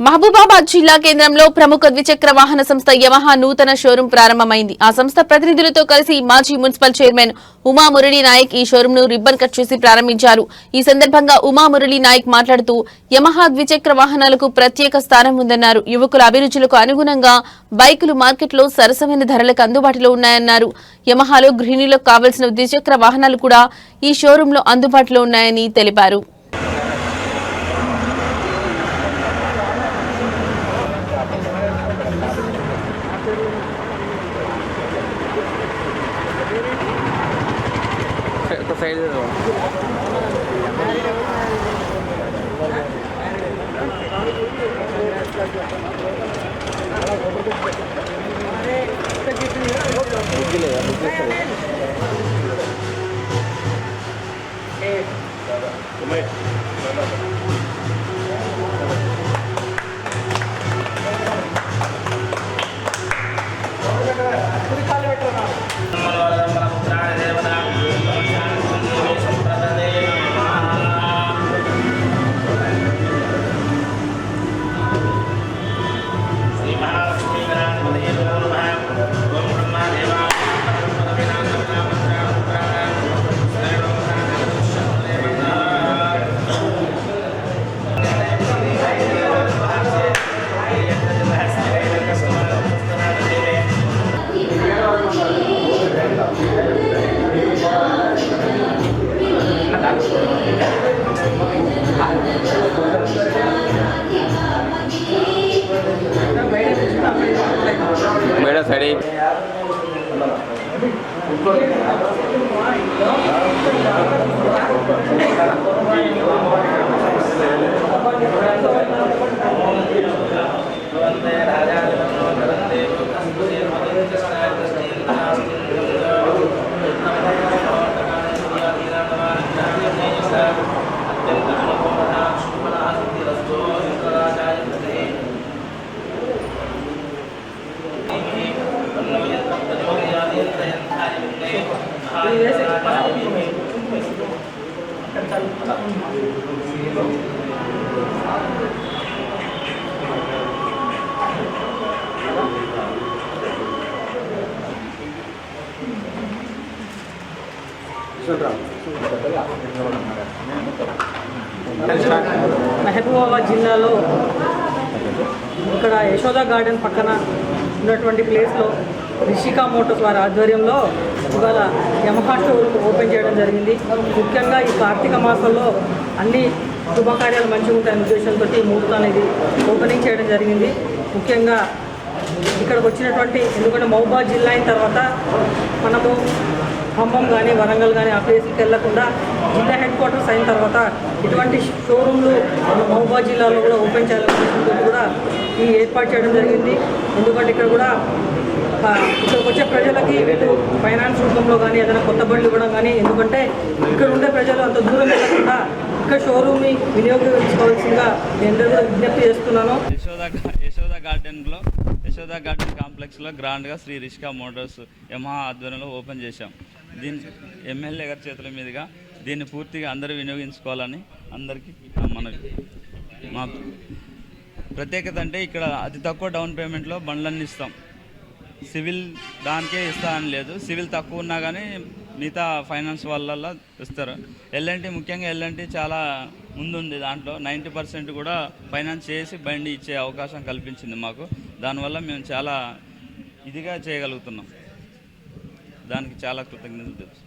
మహబూబాబాద్ జిల్లా కేంద్రంలో ప్రముఖ ద్విచక్ర వాహన సంస్థ యమహా నూతన షోరూం ప్రారంభమైంది. ఆ సంస్థ ప్రతినిధులతో కలిసి మాజీ మున్సిపల్ చైర్మన్ ఉమా మురళీ నాయక్ ఈ షోరూంను రిబ్బన్ కట్ చేసి ప్రారంభించారు. ఈ సందర్భంగా ఉమా మురళీ నాయక్ మాట్లాడుతూ యమహా ద్విచక్ర వాహనాలకు ప్రత్యేక స్థానం ఉందన్నారు. యువకుల అభిరుచులకు అనుగుణంగా బైకులు మార్కెట్లో సరసమైన ధరలకు అందుబాటులో ఉన్నాయన్నారు. యమహాలో గృహిణులకు కావాల్సిన ద్విచక్ర వాహనాలు కూడా ఈ షోరూంలో అందుబాటులో ఉన్నాయని తెలిపారు. సైడ్ మేడం సైడ్ మహబూబాబాద్ జిల్లాలో ఇక్కడ యశోద గార్డెన్ పక్కన ఉన్నటువంటి ప్లేస్లో రిషికా మోటార్స్ వారి ఆధ్వర్యంలో ఇవాళ యమహా షోరూమ్ ఓపెన్ చేయడం జరిగింది. ముఖ్యంగా ఈ కార్తీక మాసంలో అన్ని శుభకార్యాలు మంచిగా ఉంటాయనే ఉద్దేశంతో ఈ ముహూర్తం అనేది ఓపెనింగ్ చేయడం జరిగింది. ముఖ్యంగా ఇక్కడికి వచ్చినటువంటి ఎందుకంటే మహబూబాబాద్ జిల్లా అయిన తర్వాత మనము ఖమ్మం కానీ వరంగల్ కానీ ఆ ప్లేస్కి వెళ్లకుండా జిల్లా హెడ్ క్వార్టర్స్ అయిన తర్వాత ఇటువంటి షోరూమ్లు మహబూబాబాద్ జిల్లాలో కూడా ఓపెన్ చేయాలనుకుంటూ కూడా ఈ ఏర్పాటు చేయడం జరిగింది. ఎందుకంటే ఇక్కడ కూడా ఇక్కడికి వచ్చే ప్రజలకి ఇటు ఫైనాన్స్ రూపంలో కానీ ఏదైనా కొత్త బండ్లు ఇవ్వడం కానీ, ఎందుకంటే ఇక్కడ ఉండే ప్రజలు అంత దూరం వెళ్ళకుండా ఇక్కడ షోరూమ్ని వినియోగించుకోవాల్సిందిగా నేను విజ్ఞప్తి చేస్తున్నాను. యశోద గార్డెన్ కాంప్లెక్స్లో గ్రాండ్గా శ్రీ రిషికా మోటార్స్ యమహా ఆధ్వర్యంలో ఓపెన్ చేశాం. దీన్ని ఎమ్మెల్యే గారి చేతుల మీదుగా దీన్ని పూర్తిగా అందరూ వినియోగించుకోవాలని అందరికీ మా ప్రత్యేకత అంటే ఇక్కడ అతి తక్కువ డౌన్ పేమెంట్లో బండ్లన్నీ ఇస్తాం. సివిల్ దానికే ఇస్తానని లేదు, సివిల్ తక్కువ ఉన్నా కానీ మిగతా ఫైనాన్స్ వాళ్ళ ఇస్తారు. ఎల్ఎన్టీ ముఖ్యంగా ఎల్ఎన్టీ చాలా ముందుంది, దాంట్లో 90% కూడా ఫైనాన్స్ చేసి బండి ఇచ్చే అవకాశం కల్పించింది మాకు. దానివల్ల మేము చాలా ఇదిగా చేయగలుగుతున్నాం. దానికి చాలా కృతజ్ఞతలు తెలుసు.